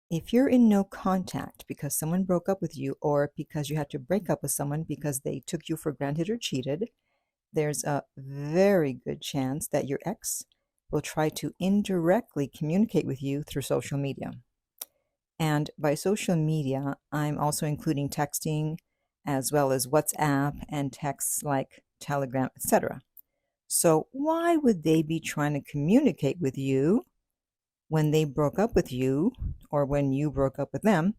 If you're in no contact because someone broke up with you or because you had to break up with someone because they took you for granted or cheated, there's a very good chance that your ex will try to indirectly communicate with you through social media. And by social media, I'm also including texting as well as WhatsApp and texts like Telegram, etc. So, why would they be trying to communicate with you when they broke up with you or when you broke up with them?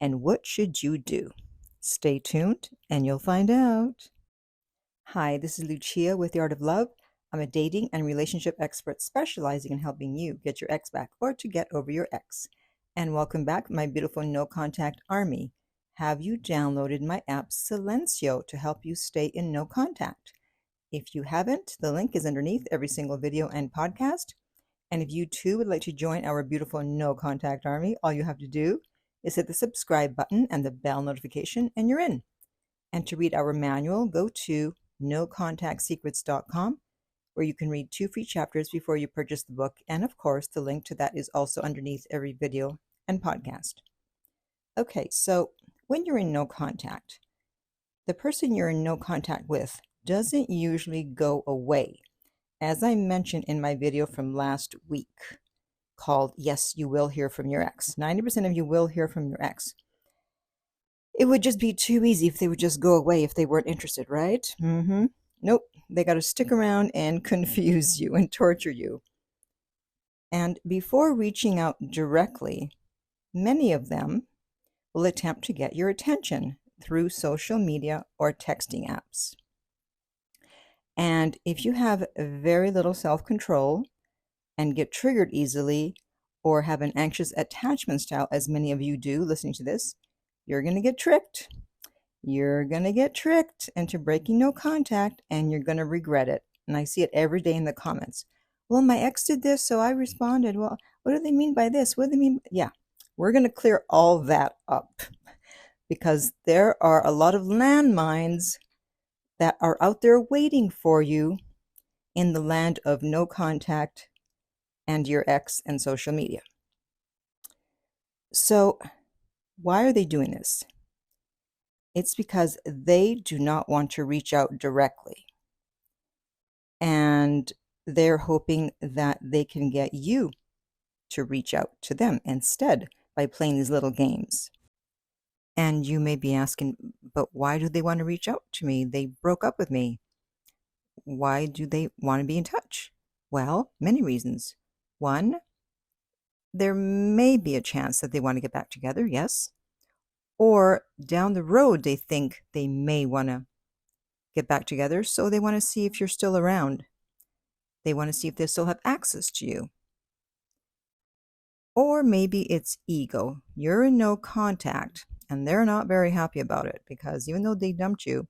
And what should you do? Stay tuned and you'll find out. Hi, this is Lucia with The Art of Love. I'm a dating and relationship expert specializing in helping you get your ex back or to get over your ex. And welcome back, my beautiful no contact army. Have you downloaded my app Silencio to help you stay in no contact? If you haven't, the link is underneath every single video and podcast. And if you too would like to join our beautiful no contact army, all you have to do is hit the subscribe button and the bell notification, and you're in. And to read our manual, go to nocontactsecrets.com, where you can read 2 free chapters before you purchase the book. And of course, the link to that is also underneath every video and podcast. Okay, so when you're in no contact, the person you're in no contact with doesn't usually go away. As I mentioned in my video from last week called Yes, You Will Hear From Your Ex. 90% of you will hear from your ex. It would just be too easy if they would just go away if they weren't interested, right? Nope. They got to stick around and confuse you and torture you. And before reaching out directly, many of them will attempt to get your attention through social media or texting apps. And if you have very little self-control and get triggered easily or have an anxious attachment style, as many of you do listening to this, you're going to get tricked. You're going to get tricked into breaking no contact, and you're going to regret it. And I see it every day in the comments. Well, my ex did this, so I responded. Well, what do they mean by this? What do they mean? Yeah, we're going to clear all that up because there are a lot of landmines that are out there waiting for you in the land of no contact and your ex and social media. So why are they doing this? It's because they do not want to reach out directly. And they're hoping that they can get you to reach out to them instead by playing these little games. And you may be asking, but why do they want to reach out to me? They broke up with me. Why do they want to be in touch? Well, many reasons. One, there may be a chance that they want to get back together, yes. Or down the road, they think they may want to get back together, so they want to see if you're still around. They want to see if they still have access to you. Or maybe it's ego. You're in no contact, and they're not very happy about it because even though they dumped you,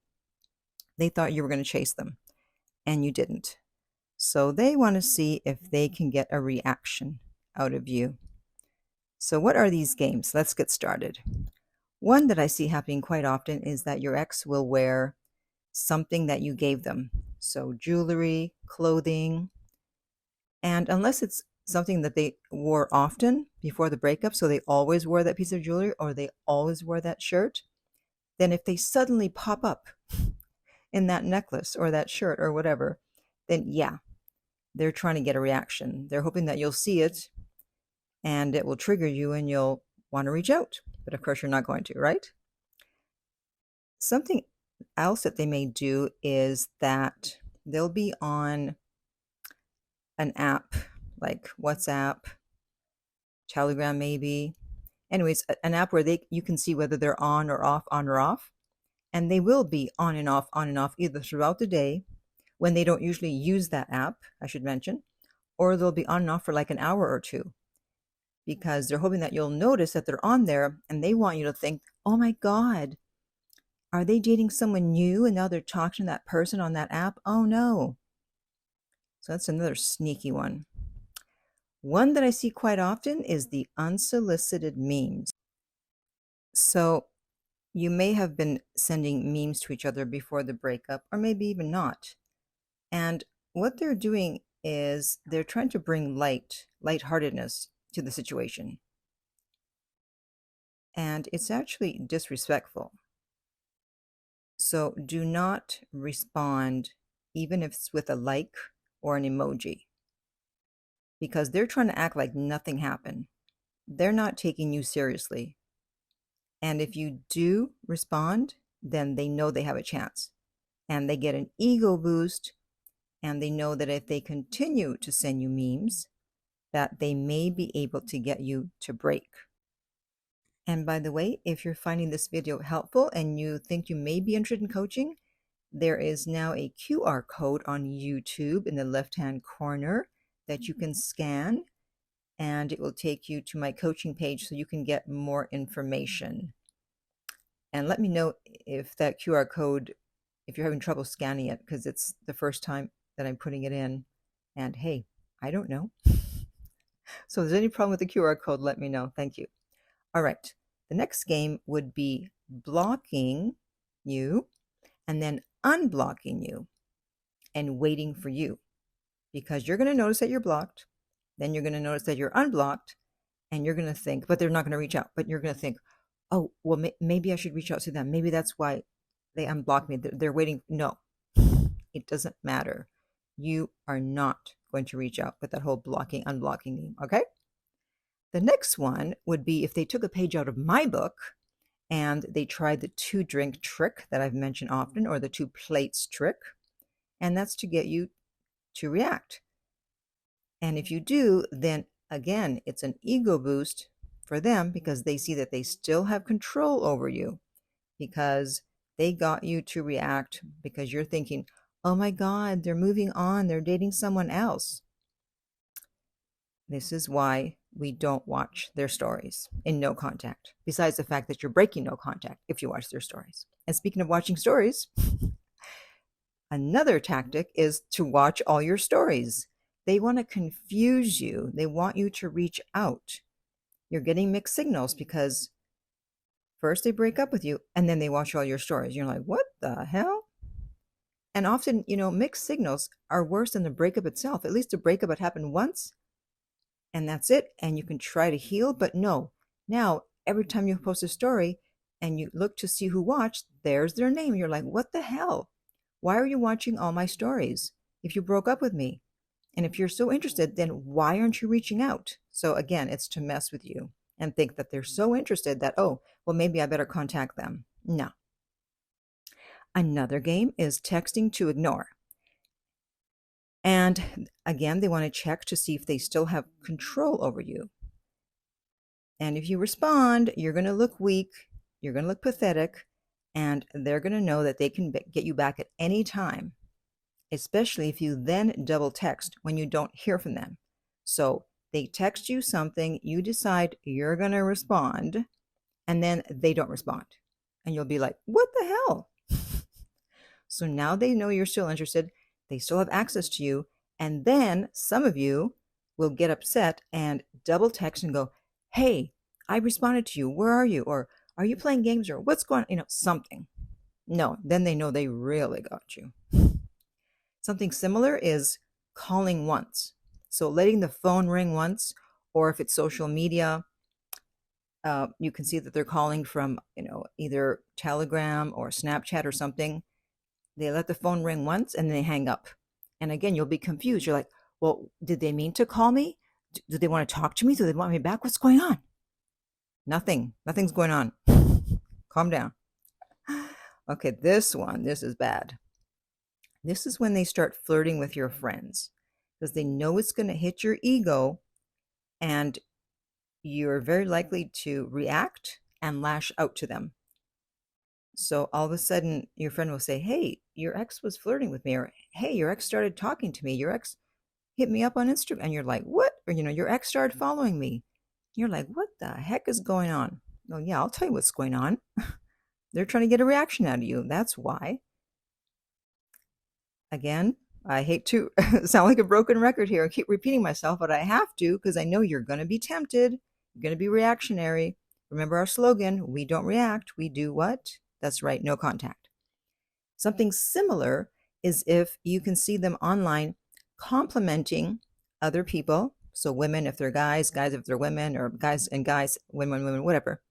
they thought you were going to chase them, and you didn't. So they want to see if they can get a reaction out of you. So what are these games? Let's get started. One that I see happening quite often is that your ex will wear something that you gave them. So jewelry, clothing, and unless it's something that they wore often before the breakup, so they always wore that piece of jewelry or they always wore that shirt, then if they suddenly pop up in that necklace or that shirt or whatever, then yeah, they're trying to get a reaction. They're hoping that you'll see it and it will trigger you and you'll want to reach out. But of course, you're not going to, right? Something else that they may do is that they'll be on an app like WhatsApp, Telegram maybe. Anyways, an app where you can see whether they're on or off. And they will be on and off either throughout the day when they don't usually use that app, I should mention, or they'll be on and off for like an hour or two because they're hoping that you'll notice that they're on there and they want you to think, oh my God, are they dating someone new and now they're talking to that person on that app? Oh no. So that's another sneaky one. One that I see quite often is the unsolicited memes. So you may have been sending memes to each other before the breakup, or maybe even not. And what they're doing is they're trying to bring lightheartedness to the situation. and it's actually disrespectful. So do not respond, even if it's with a like or an emoji, because they're trying to act like nothing happened. They're not taking you seriously. And if you do respond, then they know they have a chance. And they get an ego boost, and they know that if they continue to send you memes, that they may be able to get you to break. And by the way, if you're finding this video helpful and you think you may be interested in coaching, there is now a QR code on YouTube in the left-hand corner that you can scan, and it will take you to my coaching page so you can get more information. And let me know if that QR code, if you're having trouble scanning it, because it's the first time that I'm putting it in. And hey, I don't know. So if there's any problem with the QR code, let me know. Thank you. All right. The next game would be blocking you and then unblocking you and waiting for you, because you're going to notice that you're blocked. Then you're going to notice that you're unblocked, and you're going to think, but they're not going to reach out. But you're going to think, oh, well, maybe I should reach out to them. Maybe that's why they unblocked me. They're waiting. No, it doesn't matter. You are not going to reach out with that whole blocking, unblocking game. Okay. The next one would be if they took a page out of my book and they tried the 2-drink trick that I've mentioned often, or the 2 plates trick, and that's to get you to react. And if you do, then again, it's an ego boost for them, because they see that they still have control over you, because they got you to react, because you're thinking, oh my God, they're moving on, they're dating someone else. This is why we don't watch their stories in no contact, besides the fact that you're breaking no contact if you watch their stories. And speaking of watching stories, another tactic is to watch all your stories. They want to confuse you. They want you to reach out. You're getting mixed signals, because first they break up with you and then they watch all your stories. You're like, what the hell? And often, mixed signals are worse than the breakup itself. At least the breakup had happened once, and that's it, and you can try to heal. But no, now every time you post a story and you look to see who watched, there's their name. You're like, what the hell? Why are you watching all my stories if you broke up with me? And if you're so interested, then why aren't you reaching out? So again, it's to mess with you and think that they're so interested that, oh, well, maybe I better contact them. No. Another game is texting to ignore. And again, they want to check to see if they still have control over you. And if you respond, you're going to look weak, you're going to look pathetic, and they're going to know that they can get you back at any time, especially if you then double text when you don't hear from them. So they text you something, you decide you're going to respond, and then they don't respond. And you'll be like, what the hell? So now they know you're still interested. They still have access to you. And then some of you will get upset and double text and go, hey, I responded to you. Where are you? Or are you playing games? Or what's going on? Something. No, then they know they really got you. Something similar is calling once. So letting the phone ring once, or if it's social media, you can see that they're calling from, either Telegram or Snapchat or something. They let the phone ring once and then they hang up. And again, you'll be confused. You're like, well, did they mean to call me? Do they want to talk to me? Do they want me back? What's going on? Nothing's going on. Calm down. Okay, this is bad. This is when they start flirting with your friends, because they know it's going to hit your ego, and you're very likely to react and lash out to them. So all of a sudden, your friend will say, hey, your ex was flirting with me, or hey, your ex started talking to me, your ex hit me up on Instagram, and you're like, what? Or, your ex started following me. You're like, what the heck is going on? Oh, yeah, I'll tell you what's going on. They're trying to get a reaction out of you. That's why. Again, I hate to sound like a broken record here. I keep repeating myself, but I have to, because I know you're going to be tempted. You're going to be reactionary. Remember our slogan, we don't react, we do what? That's right, no contact. Something similar is if you can see them online complimenting other people. So women if they're guys, guys if they're women, or guys and guys, women, whatever.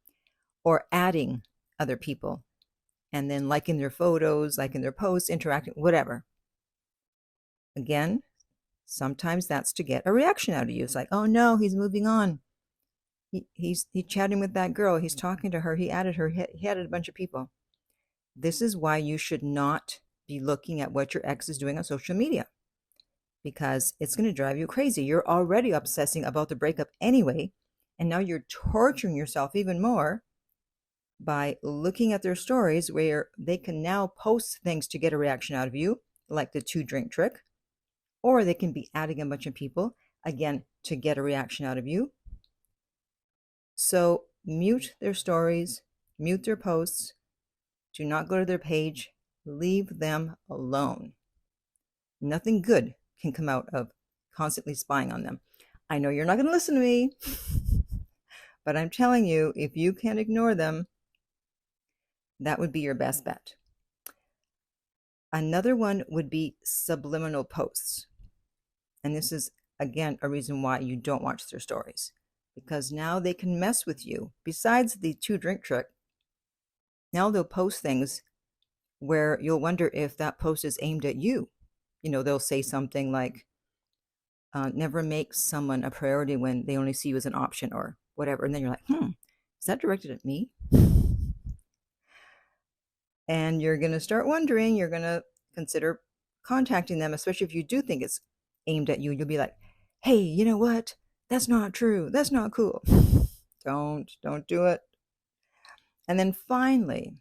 or adding other people and then liking their photos, liking their posts, interacting, whatever. Again, sometimes that's to get a reaction out of you. It's like, oh no, he's moving on. He's chatting with that girl. He's talking to her. He added her. He added a bunch of people. This is why you should not be looking at what your ex is doing on social media, because it's going to drive you crazy. You're already obsessing about the breakup anyway, and now you're torturing yourself even more by looking at their stories where they can now post things to get a reaction out of you, like the 2-drink trick, or they can be adding a bunch of people, again, to get a reaction out of you. So mute their stories, mute their posts, do not go to their page, leave them alone. Nothing good can come out of constantly spying on them. I know you're not going to listen to me, but I'm telling you, if you can't ignore them, that would be your best bet. Another one would be subliminal posts. And this is, again, a reason why you don't watch their stories, because now they can mess with you. Besides the 2-drink trick, now they'll post things where you'll wonder if that post is aimed at you. You know, they'll say something like, never make someone a priority when they only see you as an option or whatever. And then you're like, is that directed at me? And you're going to start wondering, you're going to consider contacting them, especially if you do think it's aimed at you. You'll be like, hey, you know what? That's not true. That's not cool. Don't do it. And then finally,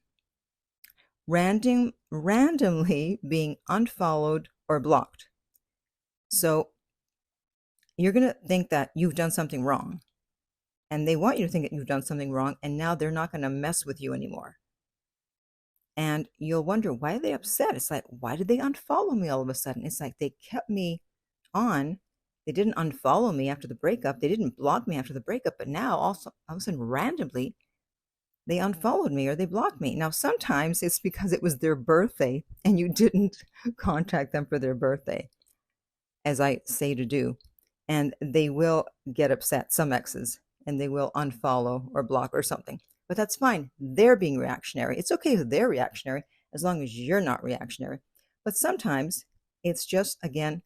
randomly being unfollowed or blocked. So you're going to think that you've done something wrong, and they want you to think that you've done something wrong, and now they're not going to mess with you anymore. And you'll wonder, why are they upset? It's like, why did they unfollow me all of a sudden? It's like they kept me on. They didn't unfollow me after the breakup. They didn't block me after the breakup. But now, also, all of a sudden, randomly, they unfollowed me or they blocked me. Now, sometimes it's because it was their birthday and you didn't contact them for their birthday, as I say to do. And they will get upset, some exes, and they will unfollow or block or something. But that's fine. They're being reactionary. It's okay if they're reactionary as long as you're not reactionary. But sometimes it's just, again,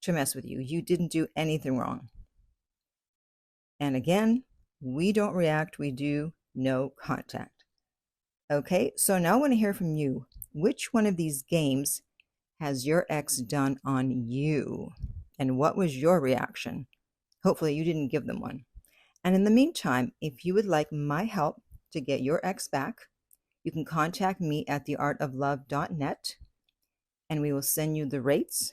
to mess with you. You didn't do anything wrong. And again, we don't react. We do no contact. Okay, so now I want to hear from you. Which one of these games has your ex done on you? And what was your reaction? Hopefully you didn't give them one. And in the meantime, if you would like my help to get your ex back, you can contact me at theartoflove.net and we will send you the rates.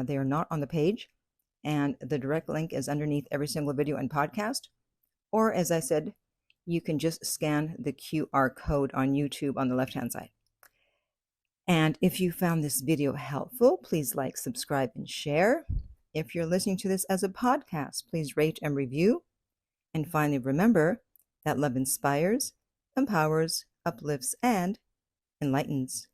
They are not on the page, and the direct link is underneath every single video and podcast. Or, as I said, you can just scan the QR code on YouTube on the left-hand side. And if you found this video helpful, please like, subscribe, and share. If you're listening to this as a podcast, please rate and review. And finally, remember that love inspires, empowers, uplifts, and enlightens.